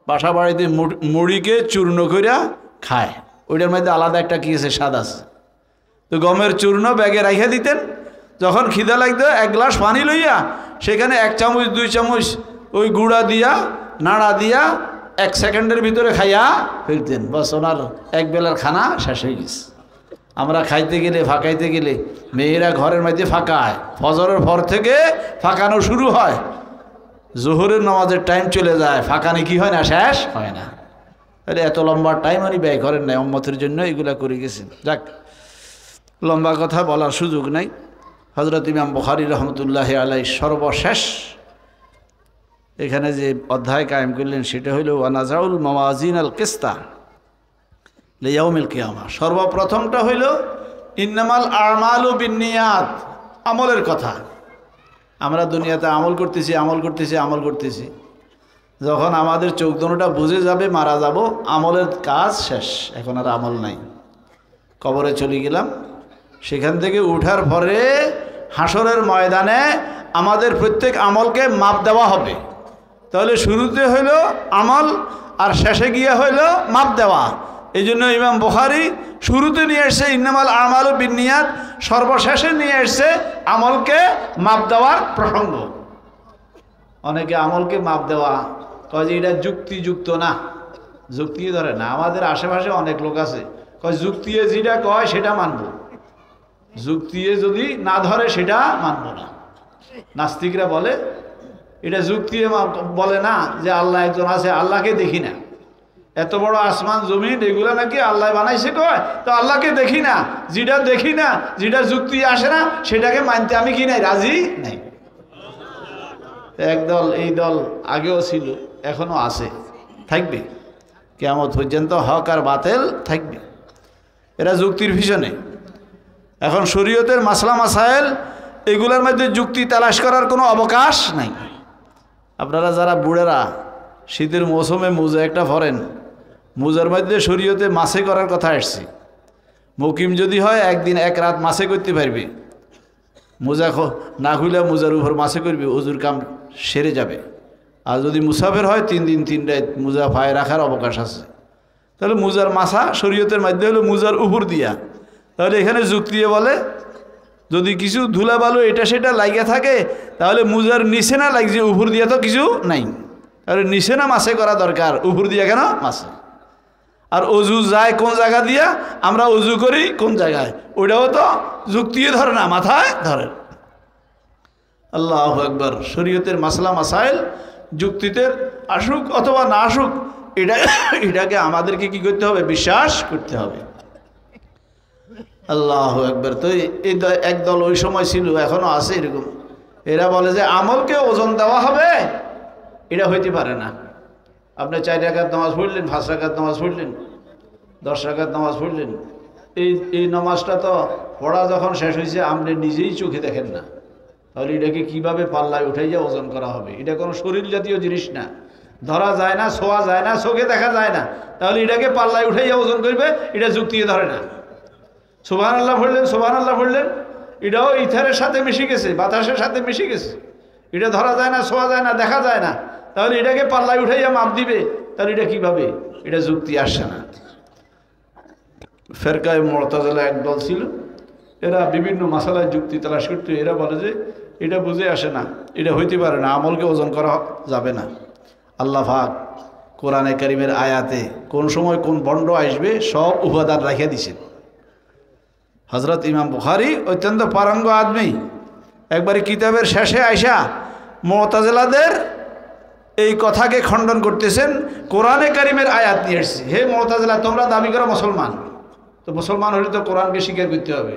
বাসা বাড়িতে মুড়িকে চূর্ণ কইরা খায়, ওইটার মধ্যে আলাদা একটা কি আছে, স্বাদ আছে। তো গমের চূর্ণ ব্যাগে রাইখা দিতেন, যখন খিদা লাগতো এক গ্লাস পানি লইয়া সেখানে 1 চামচ 2 চামচ ওই গুঁড়া দিয়া নাড়া দিয়া 1 সেকেন্ডের ভিতরে খাইয়া ফেলতেন, বাস ওনার এক বেলার খানা শেষ হয়ে গেছে। আমরা খাইতে গেলে ফাঁকাইতে গেলে মেয়েরা ঘরের মধ্যে ফাঁকায়, ফজরের পর থেকে ফাঁকানো শুরু হয়, জোহরের নামাজের টাইম চলে যায়, ফাঁকানি কি হয় না, শেষ হয় না। আরে এত লম্বা টাইম উনি ব্যয় করেন নাই, উম্মতের জন্য এগুলা করে গেছেন। যাক, লম্বা কথা বলার সুযোগ নাই। হযরত ইমাম বুখারী রহমতুল্লাহি আলাইহি সর্বশেষ এখানে যে অধ্যায় কায়েম করলেন সেটা হইল ওয়ানাজাউল মাওয়াজিন আল কিসতা লিয়াউমিল কিয়ামা। সর্বপ্রথমটা হইল ইন্নামাল আমালু বিন্নিয়াত, আমলের কথা। আমরা দুনিয়াতে আমল করতেছি, যখন আমাদের চোখ দুটোটা বুঝে যাবে, মারা যাব, আমলের কাজ শেষ, এখন আর আমল নাই। কবরে চলে গেলাম, সেখান থেকে উঠার পরে হাসরের ময়দানে আমাদের প্রত্যেক আমলকে মাপ দেওয়া হবে। তাহলে শুরুতে হইল আমল আর শেষে গিয়ে হইল মাপ দেওয়া। এই জন্য ইমাম বুখারী শুরুতে নিয়ে এসছে ইন্নামাল আমালু বিন্নিয়াত, সর্বশেষে নিয়ে এসছে আমলকে মাপ দেওয়ার প্রসঙ্গ। অনেকে আমলকে মাপ দেওয়া কয় যে এটা যুক্তিযুক্ত না, যুক্তি ধরে না। আমাদের আশেপাশে অনেক লোক আছে কয় যুক্তিয়ে যেটা কয় সেটা মানব, যুক্তিয়ে যদি না ধরে সেটা মানব না। নাস্তিকরা বলে এটা যুক্তিয়ে বলে না যে আল্লাহ একজন আছে, আল্লাহকে দেখি না, এত বড় আসমান জমিন এগুলা নাকি আল্লাহ বানাইছে, কয় তো আল্লাহকে দেখি না, যেটা দেখি না, যেটা যুক্তি আসে না সেটাকে মানতে আমি কি নাই, রাজি নাই। একদল, এই দল আগেও ছিল, এখনো আছে, থাকবে কিয়ামত পর্যন্ত, হক আর বাতিল থাকবে। এরা যুক্তির পিছনে। এখন শরীয়তের মাসলা মাসাইল এগুলোর মধ্যে যুক্তি তালাশ করার কোনো অবকাশ নাই। আপনারা যারা বুড়েরা শীতের মৌসুমে মোজা একটা পরেন, মোজার মধ্যে শরীয়তে মাসে করার কথা আসছে। মুকিম যদি হয় একদিন এক রাত মাসে করতে পারবে, মোজা না খুলে মোজার উপর মাসে করবে, ওজুর কাম সেরে যাবে। আর যদি মুসাফের হয় 3 দিন 3 রাত মোজা পায়ে রাখার অবকাশ আছে। তাহলে মোজার মাসা শরীয়তের মধ্যে হলো মোজার উপর দিয়া। তাহলে এখানে যুক্তি বলে যদি কিছু ধুলা বালু এটা সেটা লাগিয়ে থাকে তাহলে মোজার নিচে না লাগছে, উপর দিয়া তো কিছু নাই, তাহলে নিচে না মাসে করা দরকার, উপর দিয়া কেন মাসে। আর অজু যায় কোন জায়গা দিয়া, আমরা অজু করি কোন জায়গায়, ওইটাও তো যুক্তিয়ে ধরে না, মাথায় ধরে। আল্লাহু আকবার। শরীয়তের মাসলা মাসাইল যুক্তিতে আসুক অথবা না আসুক, এটাকে আমাদেরকে কি করতে হবে, বিশ্বাস করতে হবে। আল্লাহু আকবার। তো এই একদল ওই সময় ছিল, এখনো আছে এরকম। এরা বলে যে আমলকে ওজন দেওয়া হবে, এটা হইতে পারে না। আপনি 4 রাকাত নামাজ পড়লেন, 5 রাকাত নামাজ পড়লেন, 10 রাকাত নামাজ পড়লেন, এই নামাজটা তো পড়া যখন শেষ হয়েছে আপনি নিজেই চোখে দেখেন না, তাহলে এটাকে কিভাবে পাল্লায় উঠাইয়া ওজন করা হবে? এটা কোনো শরীর জাতীয় জিনিস না, ধরা যায় না, ছোঁয়া যায় না, চোখে দেখা যায় না, তাহলে এটাকে পাল্লায় উঠাইয়া ওজন করবে, এটা যুক্তিয়ে ধরে না। সুবহানাল্লাহ পড়লেন, সুবহানাল্লাহ পড়লেন, এটাও ইথারের সাথে মিশে গেছে, বাতাসের সাথে মিশে গেছে, এটা ধরা যায় না, ছোঁয়া যায় না, দেখা যায় না, তাহলে এটাকে পাল্লায় উঠাইয়া মাপ দিবে, তাহলে এটা কিভাবে? এটা যুক্তি আসছে না। ফেরকায়ে মুতাজিলা একদল ছিল, এরা বিভিন্ন মাসালায় যুক্তি তালাশ করতে, এরা বলে যে এটা বুঝে আসে না, এটা হইতে পারে না, আমলকে ওজন করা যাবে না। আল্লাহ পাক কোরআনে কারীমের আয়াতে কোন সময় কোন বন্ড আসবে সব উপাদান রেখে দিয়েছেন। হযরত ইমাম বুখারী অত্যন্ত পারঙ্গ আদমি, একবারে কিতাবের শেষে আইসা মুতাজিলাদের এই কথাকে খণ্ডন করতেছেন, কোরআনে কারীমের আয়াত নিয়ে এসেছি। হে মুতাজিলা, তোমরা দাবি করো মুসলমান, তো মুসলমান হলে তো কোরআনকে স্বীকার করতে হবে,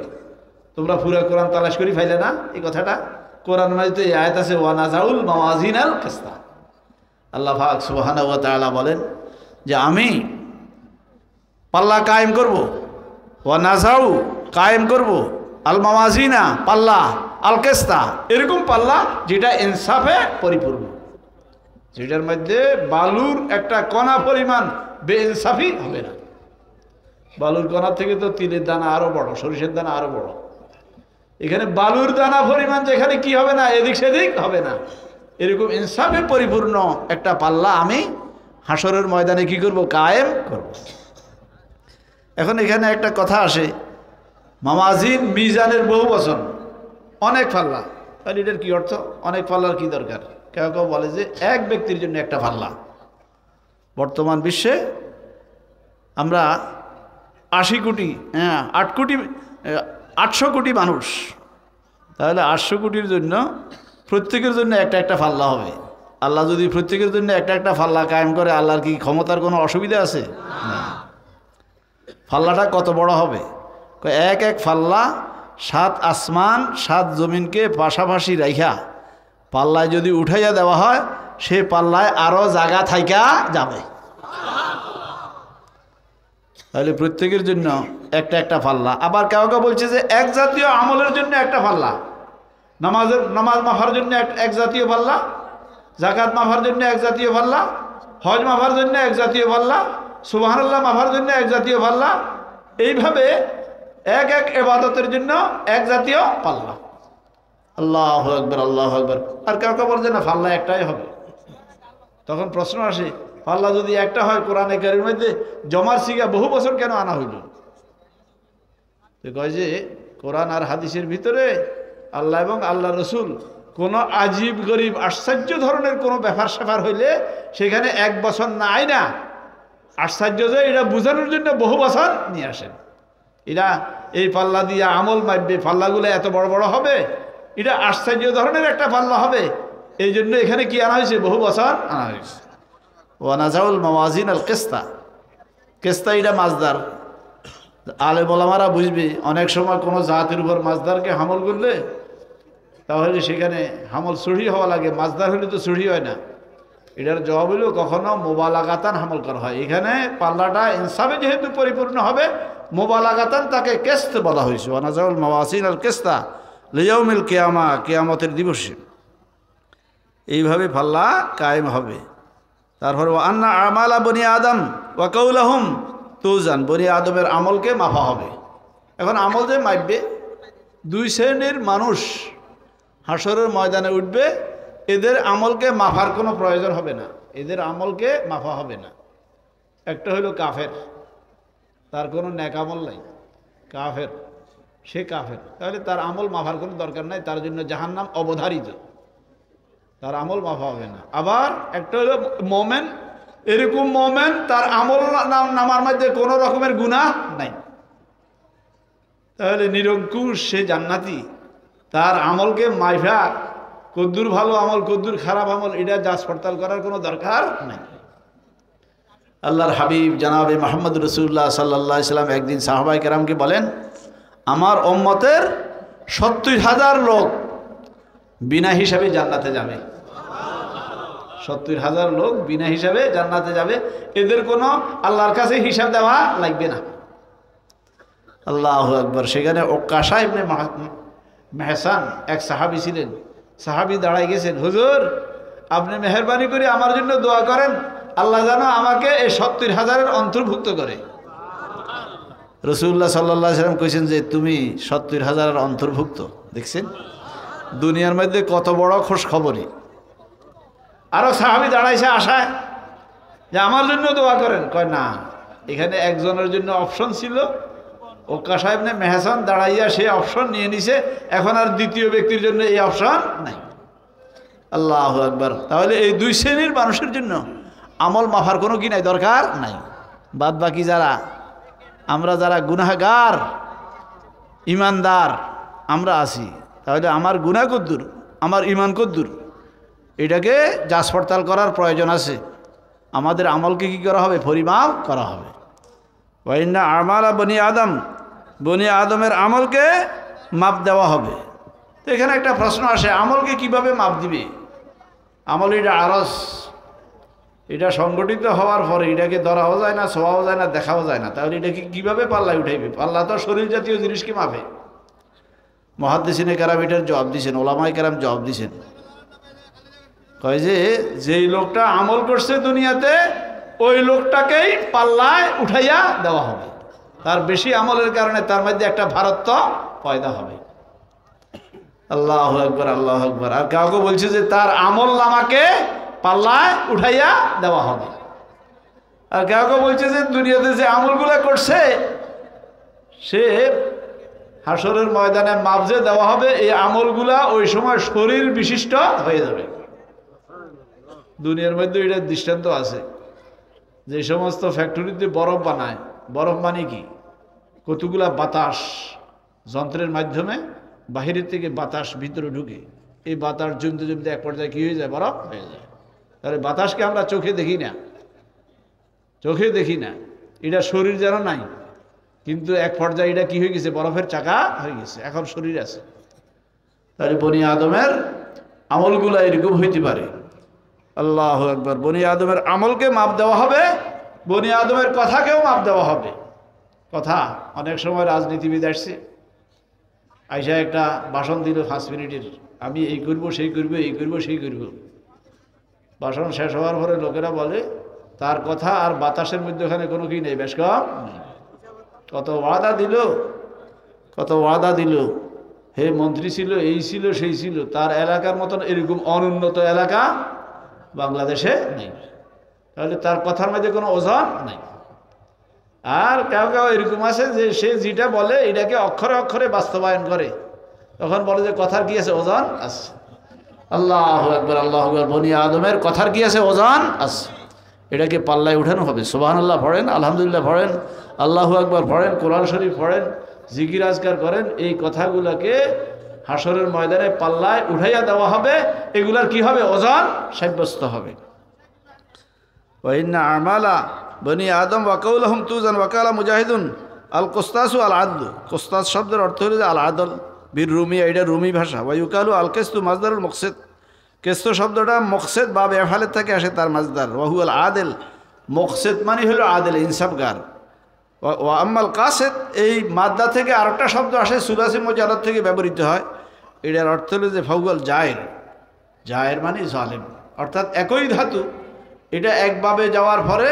তোমরা পুরো কোরআন তালাশ করি ফাইলে না এই কথাটা? কোরআন মাঝে এই আয়াত আছে, ওয়ানাজাউল মাওয়াজিনাল কিসতা। আল্লাহ পাক সুবহানাহু ওয়া তাআলা বলেন যে আমি পাল্লা কায়েম করব, ওয়ানাজাউ কায়েম করব, আল মাওয়াজিনা পাল্লা, আল কিসতা এরকম পাল্লা যেটা ইনসাফে পরিপূর্ণ, যেটার মধ্যে বালুর একটা কণা পরিমাণ বেইনসাফি হবে না। বালুর কণার থেকে তো তিলের দানা আরো বড়, সরিষার দানা আরো বড়। এখানে বালুর দানা পরিমাণ যেখানে কি হবে না, এদিক সেদিক হবে না, এরকম ইনসাফে পরিপূর্ণ একটা পাল্লা আমি হাসরের ময়দানে কি করব? কায়েম করব। এখন এখানে একটা কথা আসে, মাওয়াজিন মিজানের বহু বচন, অনেক পাল্লা। তাহলে এটার কি অর্থ? অনেক পাল্লার কি দরকার? কেউ কেউ বলে যে এক ব্যক্তির জন্য একটা পাল্লা। বর্তমান বিশ্বে আমরা 80 কোটি, 800 কোটি মানুষ, তাহলে 800 কোটির জন্য প্রত্যেকের জন্য একটা একটা পাল্লা হবে। আল্লাহ যদি প্রত্যেকের জন্য একটা একটা পাল্লা কায়েম করে, আল্লাহর কি ক্ষমতার কোনো অসুবিধা আছে? না। পাল্লাটা কত বড় হবে? এক এক পাল্লা 7 আসমান 7 জমিনকে পাশাপাশি রাইখা পাল্লায় যদি উঠাইয়া দেওয়া হয়, সে পাল্লায় আরো জায়গা থাইকা যাবে। তাহলে প্রত্যেকের জন্য একটা একটা পাল্লা। আবার কেউ কেউ বলছে যে এক জাতীয় আমলের জন্য একটা পাল্লা, নামাজ মাফার জন্য এক জাতীয় পাল্লা, যাকাত মাফার জন্য এক জাতীয় পাল্লা, হজ মাফার জন্য এক জাতীয় পাল্লা, সুবহানাল্লাহ মাফার জন্য এক জাতীয় পাল্লা। এইভাবে এক এক ইবাদতের জন্য এক জাতীয় পাল্লা। আল্লাহু আকবার, আল্লাহু আকবার। আর কেউ কেউ বলছে না, পাল্লা একটাই হবে। তখন প্রশ্ন আসে, পাল্লা যদি একটা হয়, কোরআনে কারীমের মধ্যে জমার সিগা বহু বছর কেন আনা হইল? তো কয় যে কোরআন আর হাদিসের ভিতরে আল্লাহ এবং আল্লাহ রসুল কোনো আজীব গরিব আশ্চর্য ধরনের কোনো ব্যাপার স্যাপার হইলে সেখানে 1 বছর নাই না, আশ্চর্য যে এটা বোঝানোর জন্য বহু বছর নিয়ে আসেন। এরা এই পাল্লা দিয়ে আমল মাপবে, পাল্লাগুলো এত বড় বড় হবে, এটা আশ্চর্য ধরনের একটা পাল্লা হবে। এই জন্য এখানে কি আনা হয়েছে? বহু বছর আনা হয়েছে। ওয়ানাজাউল মাওয়াজিন আল কিস্তা, কিস্তা এটা মাজদার। আলেম ওলামারা বুঝবে, অনেক সময় কোনো জাতের উপর মাজদারকে হামল করলে তাহলে সেখানে হামল সহি হওয়া লাগে, মাজদার হলে তো সহি হয় না। এটার জবাব হইল কখনো মোবালাগাতান হামল করা হয়। এখানে পাল্লাটা ইনসাফে যেহেতু পরিপূর্ণ হবে, মোবালাগাতান তাকে কেস্ত বলা হয়েছে। ওয়ানাজাউল মাওয়াজিন আল কিস্তা লিয়াউমিল কিয়ামা, কিয়ামতের দিবসে এইভাবে পাল্লা কায়েম হবে। তারপর আন্না আমালা বনি আদম ওয়া কাউলাহুম তুজান, বনি আদমের আমলকে মাপা হবে। এখন আমল যে মাপবে, 2 শ্রেণীর মানুষ হাসরের ময়দানে উঠবে, এদের আমলকে মাপার কোনো প্রয়োজন হবে না, এদের আমলকে মাপা হবে না। একটা হইল কাফের, তার কোনো নেক আমল নাই, কাফের, সে কাফের, তাহলে তার আমল মাপার কোনো দরকার নাই, তার জন্য জাহান্নাম অবধারিত, তার আমল মাফা হবে না। আবার একটা হলো মোমেন, এরকম মোমেন তার আমল নামার মধ্যে কোনো রকমের গুনাহ নাই, তাহলে নিরঙ্কুশ সে জান্নাতি। তার আমলকে মাইফা কদ্দুর ভালো আমল কদ্দুর খারাপ আমল এটা যাচ পড়তাল করার কোনো দরকার নাই। আল্লাহর হাবিব জানাবে মুহাম্মদ রাসূলুল্লাহ সাল্লাল্লাহু আলাইহি সাল্লাম একদিন সাহাবায়ে কেরামকে বলেন, আমার উম্মতের 70,000 লোক বিনা হিসাবে জান্নাতে যাবে। 70,000 লোক বিনা হিসাবে জান্নাতে যাবে, এদের কোনো আল্লাহর কাছে হিসাব দেওয়া লাগবে না। আল্লাহু আকবার। সেখানে ওকাশা ইবনে মেহসান এক সাহাবী ছিলেন, সাহাবী দাঁড়াই গেছেন, হুজুর আপনি মেহেরবানি করে আমার জন্য দোয়া করেন, আল্লাহ যেন আমাকে এই 70,000-এর অন্তর্ভুক্ত করে। রাসূলুল্লাহ সাল্লাল্লাহু আলাইহি সাল্লাম কইছেন যে তুমি 70,000-এর অন্তর্ভুক্ত। দেখছেন দুনিয়ার মধ্যে কত বড় খোঁজ খবরই। আরো সাহাবী দাঁড়াইছে আশায় যে আমার জন্য দোয়া করেন, কয় না, এখানে একজনের জন্য অপশন ছিল, ওকাশা ইবনে মেহসান দাঁড়াইয়া সে অপশন নিয়ে নিছে, এখন আর দ্বিতীয় ব্যক্তির জন্য এই অপশন নাই। আল্লাহু আকবার। তাহলে এই 2 শ্রেণীর মানুষের জন্য আমল মাফার কোনো কি নাই, দরকার নাই। বাদ বাকি যারা আমরা যারা গুনাহগার ইমানদার আমরা আছি, তাহলে আমার গুনাহ কদ্দুর, আমার ইমান কদ্দুর, এটাকে যাচ পড়তাল করার প্রয়োজন আছে। আমাদের আমলকে কি করা হবে? পরিমাপ করা হবে। ওয়াইন্না আমালা বনি আদম, বনি আদমের আমলকে মাপ দেওয়া হবে। তো এখানে একটা প্রশ্ন আসে, আমলকে কিভাবে মাপ দিবে? আমল এটা আরস, এটা সংগঠিত হওয়ার পরে এটাকে ধরাও যায় না, ছোঁয়াও যায় না, দেখাও যায় না, তাহলে এটাকে কীভাবে পাল্লায় উঠাইবে? পাল্লা তো শরীর জাতীয় জিনিসকে মাপে। মুহাদ্দিসিনে কেরাম এটার জবাব দিয়েছেন, ওলামায়ে কেরাম জবাব দিয়েছেন, কয় যে যেই লোকটা আমল করছে দুনিয়াতে ওই লোকটাকেই পাল্লায় উঠাইয়া দেওয়া হবে। তার বেশি আমলের কারণে তার মধ্যে একটা ভারত্ব পয়দা হবে। আল্লাহু আকবার, আল্লাহু আকবার। আর কাউকে বলছে যে তার আমল নামাকে পাল্লায় উঠাইয়া দেওয়া হবে। আর কেউ কেউ বলছে যে দুনিয়াতে যে আমলগুলা করছে সে হাসরের ময়দানে মাপ যে দেওয়া হবে এই আমলগুলা ওই সময় শরীর বিশিষ্ট হয়ে যাবে। দুনিয়ার মধ্যে এটা দৃষ্টান্ত আছে, যে সমস্ত ফ্যাক্টরিতে বরফ বানায়, বরফ মানে কি, কতগুলা বাতাস যন্ত্রের মাধ্যমে বাহিরের থেকে বাতাস ভিতরে ঢুকে, এই বাতাস জমতে জমতে এক পর্যায়ে কি হয়ে যায়, বরফ হয়ে যায়। তাহলে বাতাসকে আমরা চোখে দেখি না, চোখে দেখি না, এটা শরীর যেন নাই, কিন্তু এক পর্যায়ে এটা কি হয়ে গেছে, বরফের চাকা হয়ে গেছে, এখন শরীর আছে। তাহলে বনি আদমের আমলগুলা এরকম হইতে পারে। আল্লাহু আকবার। বনি আদমের আমলকে মাপ দেওয়া হবে, বনি আদমের কথাকেও মাপ দেওয়া হবে। কথা অনেক সময় রাজনীতিবিদ আসছে, আইসা একটা ভাষণ দিল 5 মিনিটের, আমি এই করব সেই করব, এই করব সেই করব। ভাষণ শেষ হওয়ার পরে লোকেরা বলে তার কথা আর বাতাসের মধ্যে ওখানে কোনো কি নেই, বেশ কম। কত ওয়াদা দিল, কত ওয়াদা দিল, হে মন্ত্রী ছিল, এই ছিল সেই ছিল, তার এলাকার মতন এরকম অনুন্নত এলাকা বাংলাদেশে নেই। তাহলে তার কথার মধ্যে কোনো ওজন নাই। আর কেউ কেউ এরকম আছে যে সে যেটা বলে এটাকে অক্ষরে অক্ষরে বাস্তবায়ন করে, তখন বলে যে কথার কি আছে, ওজন আছে। আল্লাহু আকবার, আল্লাহু আকবার। বনি আদমের কথার কি আছে, ওজন আছে। এটাকে পাল্লায় উঠানো হবে। সুবহানাল্লাহ পড়েন, আলহামদুলিল্লাহ পড়েন, আল্লাহু আকবার পড়েন, কোরআন শরীফ পড়েন, জিকির আজকার করেন। এই কথাগুলোকে হাসরের ময়দানে পাল্লায় উঠাইয়া দেওয়া হবে, এগুলার কি হবে, ওজন সাব্যস্ত হবে। ওয়াইন্না আমালা বনি আদম ওয়াকাউলহুম তুজান ওয়াকালা মুজাহিদুন আল কোস্তাসু আল আদল। কোস্তাস শব্দের অর্থ হলো যে আল আদল, বীর রুমি, এটা রুমি ভাষা। ওয়াইকালু আল কেস্তু মাজদারুল মকসেদ। কেস্ত শব্দটা মকসেদ বা বেফালের থেকে আসে, তার মাজদার। ওয়াহু আল আদেল। মকসেদ মানে হলো আদেল, ইনসাফগার। ওয়া আম্মাল কাসেদ, এই মাদ্দা থেকে আরেকটা শব্দ আসে, সুলাসি মুজারদ থেকে ব্যবহৃত হয়। এটার অর্থ হলো যে ফাউল জায়ের। জায়ের মানে জালেম, অর্থাৎ একই ধাতু, এটা একভাবে যাওয়ার পরে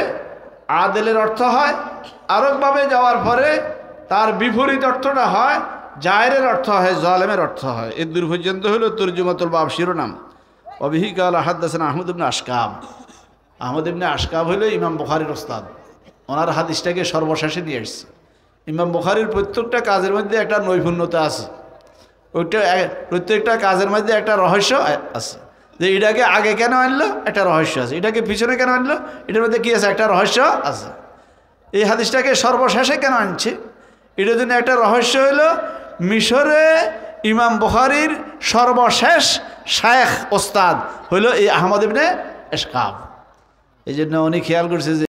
আদেলের অর্থ হয়, আরেকভাবে যাওয়ার পরে তার বিপরীত অর্থটা হয়, জায়েরের অর্থ হয়, জালেমের অর্থ হয়। এর দূর পর্যন্ত হলো তরজুমাতুল বাব শিরোনাম। অবিহি কালা হাদাসানা আহমদ ইবনে আশকাব। আহমদ ইবনে আশকাব হলো ইমাম বুখারীর ওস্তাদ, ওনার হাদিসটাকে সর্বশেষে নিয়ে এসছে। ইমাম বুখারীর প্রত্যেকটা কাজের মধ্যে একটা নৈপুণ্যতা আছে, ওইটা প্রত্যেকটা কাজের মধ্যে একটা রহস্য আছে, যে এটাকে আগে কেন আনলো, একটা রহস্য আছে, এটাকে পিছনে কেন আনলো, এটার মধ্যে কী আছে, একটা রহস্য আছে। এই হাদিসটাকে সর্বশেষে কেন আনছে, এটার জন্য একটা রহস্য হলো, মিশরে ইমাম বুখারীর সর্বশেষ শায়েখ ওস্তাদ হইল এই আহমদ ইবনে আশকাব। এই জন্য উনি খেয়াল করছে যে